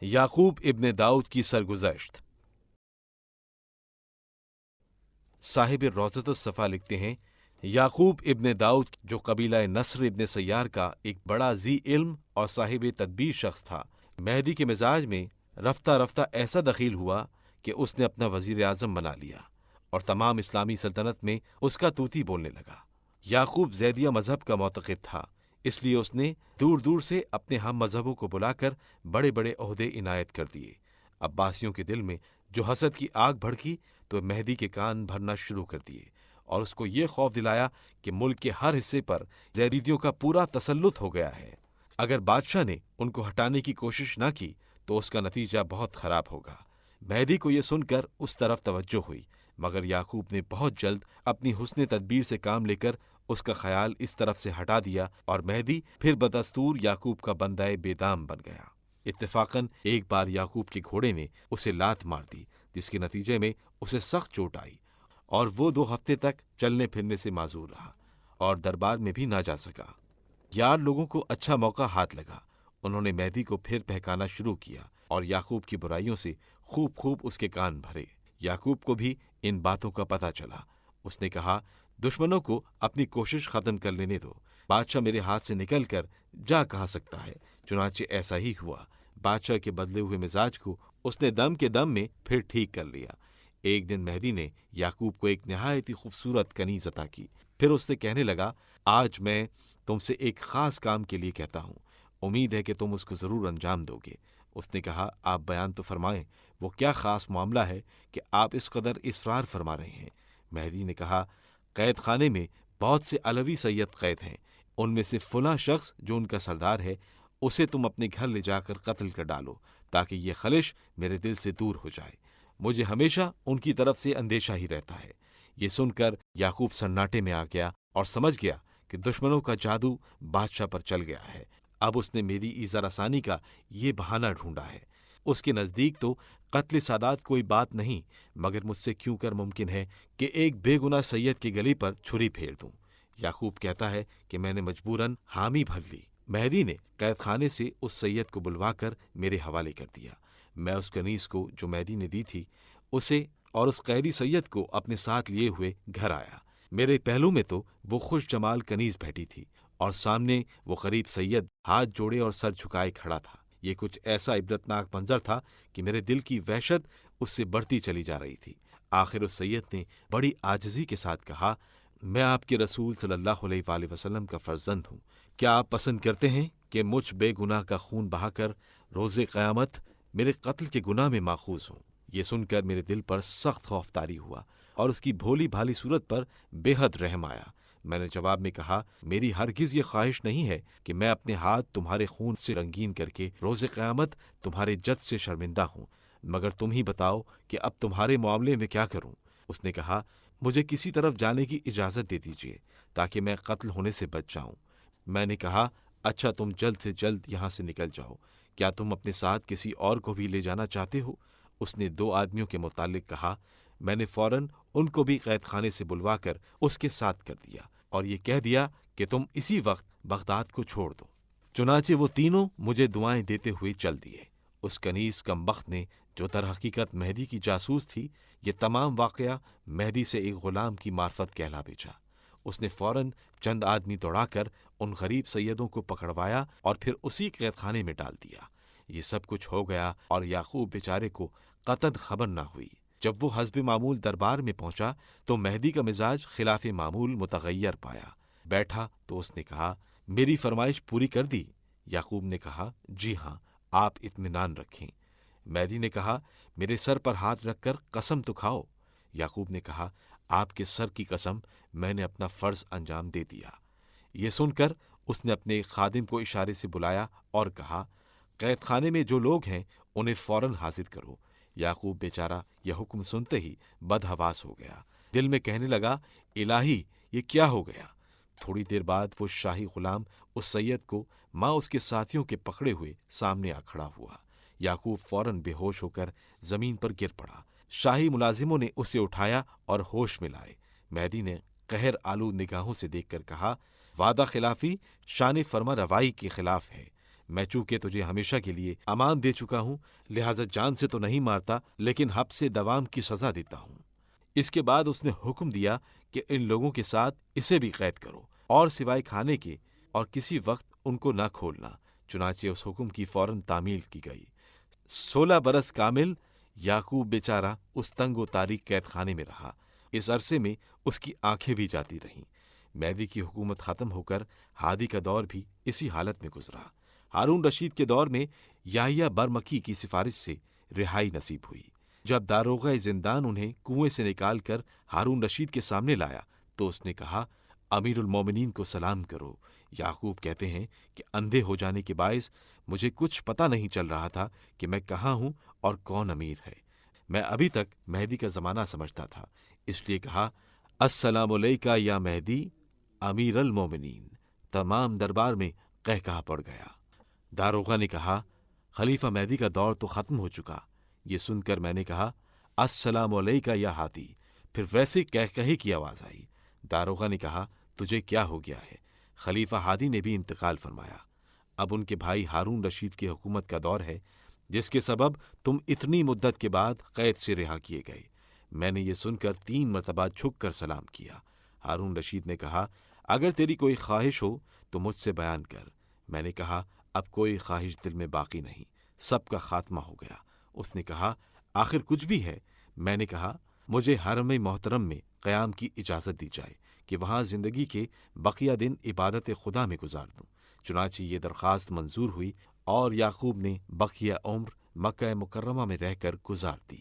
याकूब इब्न दाऊद की सरगुज़श्त। साहिब रोज़तुस सफ़ा लिखते हैं, याकूब इब्न दाऊद जो कबीला नस्र इब्न सय्यार का एक बड़ा ज़ी इल्म और साहिब तदबीर शख्स था, मेहदी के मिजाज में रफ्ता रफ्ता ऐसा दखील हुआ कि उसने अपना वज़ीर आज़म बना लिया और तमाम इस्लामी सल्तनत में उसका तूती बोलने लगा। याकूब ज़ैदिया मज़हब का मोतक़िद था, इसलिए उसने दूर दूर से अपने हम मज़हबों को बुलाकर बड़े बड़े ओहदे इनायत कर दिए। अब्बासियों के दिल में जो हसद की आग भड़की तो मेहदी के कान भरना शुरू कर दिए और उसको ये खौफ दिलाया कि मुल्क के हर हिस्से पर ज़ैदियों का पूरा तसल्लुत हो गया है। अगर बादशाह ने उनको हटाने की कोशिश न की तो उसका नतीजा बहुत ख़राब होगा। मेहदी को यह सुनकर उस तरफ तवज्जो हुई, मगर याकूब ने बहुत जल्द अपनी हुस्न तदबीर से काम लेकर उसका ख्याल इस तरफ से हटा दिया और मेहदी फिर बदस्तूर याकूब का बंदाए बेदाम बन गया। इत्तेफाकन एक बार याकूब के घोड़े ने उसे लात मार दी, जिसके नतीजे में उसे सख्त चोट आई और वो 2 हफ्ते तक चलने फिरने से माजूर रहा और दरबार में भी ना जा सका। यार लोगों को अच्छा मौका हाथ लगा। उन्होंने मेहदी को फिर बहकाना शुरू किया और याकूब की बुराइयों से खूब खूब उसके कान भरे। याकूब को भी इन बातों का पता चला। उसने कहा, दुश्मनों को अपनी कोशिश खत्म कर लेने दो, बादशाह मेरे हाथ से निकल कर जा कहा सकता है। चुनांचे ऐसा ही हुआ। बादशाह के बदले हुए मिजाज को उसने दम के दम में फिर ठीक कर लिया। एक दिन मेहदी ने याकूब को एक नहायत ही खूबसूरत कनीज अता की। फिर उससे कहने लगा, आज मैं तुमसे एक खास काम के लिए कहता हूँ, उम्मीद है कि तुम उसको जरूर अंजाम दोगे। उसने कहा, आप बयान तो फरमाएं, वो क्या खास मामला है कि आप इस कदर इसरार फरमा रहे हैं। मेहदी ने कहा, कैद खाने में बहुत से अलवी सैयद कैद हैं, उनमें से फला शख्स जो उनका सरदार है, उसे तुम अपने घर ले जाकर कत्ल कर डालो ताकि ये खलिश मेरे दिल से दूर हो जाए। मुझे हमेशा उनकी तरफ से अंदेशा ही रहता है। ये सुनकर याकूब सन्नाटे में आ गया और समझ गया कि दुश्मनों का जादू बादशाह पर चल गया है। अब उसने मेरी ईज़ा रसानी का ये बहाना ढूंढा है। उसके नज़दीक तो कत्ल सादात कोई बात नहीं, मगर मुझसे क्यों कर मुमकिन है कि एक बेगुनाह सैयद की गली पर छुरी फेर दूं। याकूब कहता है कि मैंने मजबूरन हामी भर ली। मेहदी ने कैद खाने से उस सैयद को बुलवाकर मेरे हवाले कर दिया। मैं उस कनीज को जो मेहदी ने दी थी उसे और उस कैदी सैयद को अपने साथ लिए हुए घर आया। मेरे पहलू में तो वो खुश जमाल कनीज बैठी थी और सामने वो गरीब सैयद हाथ जोड़े और सर झुकाए खड़ा था। ये कुछ ऐसा इबरतनाक मंजर था कि मेरे दिल की वहशत उससे बढ़ती चली जा रही थी। आखिर उस सैयद ने बड़ी आजिज़ी के साथ कहा, मैं आपके रसूल सल्लल्लाहु अलैहि वसल्लम का फर्जंद हूँ। क्या आप पसंद करते हैं कि मुझ बेगुनाह का खून बहाकर रोज़े क़यामत मेरे कत्ल के गुनाह में माखूज हूँ। ये सुनकर मेरे दिल पर सख्त खौफतारी हुआ और उसकी भोली भाली सूरत पर बेहद रहम आया। मैंने जवाब में कहा, मेरी हरगिज़ ये ख्वाहिश नहीं है कि मैं अपने हाथ तुम्हारे खून से रंगीन करके रोज़े क़यामत तुम्हारे जद से शर्मिंदा हूँ, मगर तुम ही बताओ कि अब तुम्हारे मामले में क्या करूँ। उसने कहा, मुझे किसी तरफ जाने की इजाज़त दे दीजिए ताकि मैं कत्ल होने से बच जाऊँ। मैंने कहा, अच्छा, तुम जल्द से जल्द यहाँ से निकल जाओ। क्या तुम अपने साथ किसी और को भी ले जाना चाहते हो? उसने 2 आदमियों के मुतालिक कहा। मैंने फौरन उनको भी कैद खाने से बुलवा कर उसके साथ कर दिया और ये कह दिया कि तुम इसी वक्त बगदाद को छोड़ दो। चुनाचे वो तीनों मुझे दुआएं देते हुए चल दिए। उस कनीज कमबख्त ने, जो दर हकीकत मेहदी की जासूस थी, ये तमाम वाक़या मेहदी से एक ग़ुलाम की मार्फत कहला भेजा। उसने फौरन चंद आदमी दौड़ाकर उन गरीब सैयदों को पकड़वाया और फिर उसी कैद खाने में डाल दिया। ये सब कुछ हो गया और याकूब बेचारे को कतन खबर ना हुई। जब वो हस्ब मामूल दरबार में पहुंचा तो मेहदी का मिजाज खिलाफ मामूल मुतगय्यर पाया। बैठा तो उसने कहा, मेरी फरमाइश पूरी कर दी? याकूब ने कहा, जी हाँ, आप इत्मीनान रखें। मेहदी ने कहा, मेरे सर पर हाथ रखकर कसम तो खाओ। याकूब ने कहा, आपके सर की कसम, मैंने अपना फर्ज अंजाम दे दिया। ये सुनकर उसने अपने एक खादिम को इशारे से बुलाया और कहा, कैद खाने में जो लोग हैं उन्हें फौरन हाजिर करो। याकूब बेचारा यह हुक्म सुनते ही बदहवास हो गया। दिल में कहने लगा, इलाही, ये क्या हो गया। थोड़ी देर बाद वो शाही गुलाम उस सैयद को माँ उसके साथियों के पकड़े हुए सामने आ खड़ा हुआ। याकूब फौरन बेहोश होकर जमीन पर गिर पड़ा। शाही मुलाजिमों ने उसे उठाया और होश में लाए। मेहदी ने कहर आलू निगाहों से देखकर कहा, वादा खिलाफी शान फरमा रवाई के खिलाफ है। میں چونکہ تجھے ہمیشہ کے لیے امان دے چکا ہوں، لہٰذا جان سے تو نہیں مارتا، لیکن حبس دوام کی سزا دیتا ہوں۔ اس کے بعد اس نے حکم دیا کہ ان لوگوں کے ساتھ اسے بھی قید کرو، اور سوائے کھانے کے اور کسی وقت ان کو نہ کھولنا۔ چنانچہ اس حکم کی فوراً تعمیل کی گئی۔ 16 برس کامل یعقوب بیچارہ اس تنگ و تاریک قید خانے میں رہا۔ اس عرصے میں اس کی آنکھیں بھی جاتی رہیں۔ مہدی کی حکومت ختم ہو کر ہادی کا دور بھی اسی حالت میں گزرا۔ ہارون رشید کے دور میں یحییٰ برمکی کی سفارش سے رہائی نصیب ہوئی۔ جب داروغہ زندان انہیں کنویں سے نکال کر ہارون رشید کے سامنے لایا تو اس نے کہا، امیر المومنین کو سلام کرو۔ یعقوب کہتے ہیں کہ اندھے ہو جانے کے باعث مجھے کچھ پتہ نہیں چل رہا تھا کہ میں کہاں ہوں اور کون امیر ہے۔ میں ابھی تک مہدی کا زمانہ سمجھتا تھا، اس لیے کہا، السلام علیکہ یا مہدی امیر المومنین۔ تمام دربار میں قہقہہ پڑ گیا۔ داروغہ نے کہا، خلیفہ مہدی کا دور تو ختم ہو چکا۔ یہ سن کر میں نے کہا، السلام علیکہ یا ہادی۔ پھر ویسے قہقہے کی آواز آئی۔ داروغہ نے کہا، تجھے کیا ہو گیا ہے؟ خلیفہ ہادی نے بھی انتقال فرمایا۔ اب ان کے بھائی ہارون رشید کی حکومت کا دور ہے، جس کے سبب تم اتنی مدت کے بعد قید سے رہا کیے گئے۔ میں نے یہ سن کر 3 مرتبہ جھک کر سلام کیا۔ ہارون رشید نے کہا، اگر تیری کوئی خواہش ہو تو مجھ سے بیان کر۔ میں نے کہا، اب کوئی خواہش دل میں باقی نہیں، سب کا خاتمہ ہو گیا۔ اس نے کہا، آخر کچھ بھی ہے؟ میں نے کہا، مجھے حرم محترم میں قیام کی اجازت دی جائے کہ وہاں زندگی کے بقیہ دن عبادت خدا میں گزار دوں۔ چنانچہ یہ درخواست منظور ہوئی اور یعقوب نے بقیہ عمر مکہ مکرمہ میں رہ کر گزار دی۔